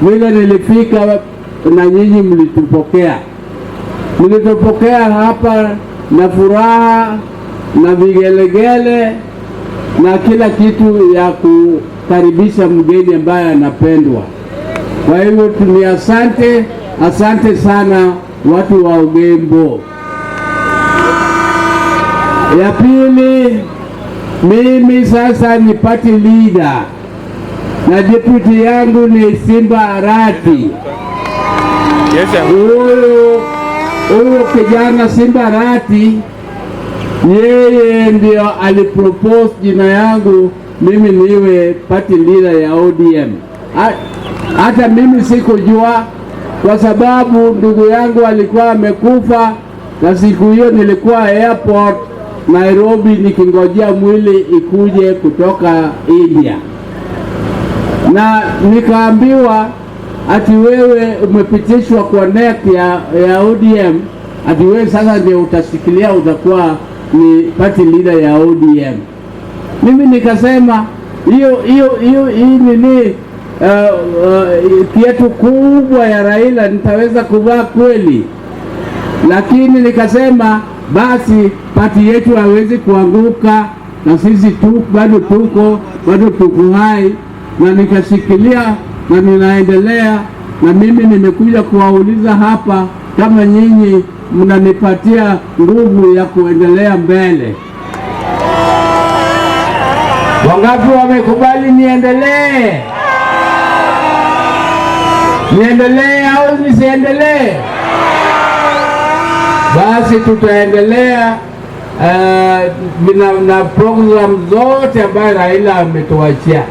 vile nilifika na nyinyi mlitupokea hapa na furaha na vigelegele na kila kitu ya kukaribisha mgeni ambaye anapendwa. Kwa hivyo tuni asante sana watu wa Ugembo. Ya pili, mimi sasa ni party leader na deputy yangu ni Simba Arati. Huyu kijana Simba Arati yeye ndio alipropose jina yangu mimi niwe party leader ya ODM. Hata mimi sikujua, kwa sababu ndugu yangu alikuwa amekufa, na siku hiyo nilikuwa airport Nairobi nikingojea mwili ikuje kutoka India, na nikaambiwa ati wewe umepitishwa kwa NEC ya ODM, ati wewe sasa ndio utashikilia, utakuwa ni party leader ya ODM. Mimi nikasema hii nini kiatu kubwa ya Raila nitaweza kuvaa kweli? Lakini nikasema basi pati yetu hawezi kuanguka, na sisi bado tuko hai, na nikashikilia na ninaendelea. Na mimi nimekuja kuwauliza hapa kama nyinyi mnanipatia nguvu ya kuendelea mbele. Wangapi wamekubali niendelee? Niendelee au nisiendelee? Basi tutaendelea na program zote ambayo Raila ametuachia.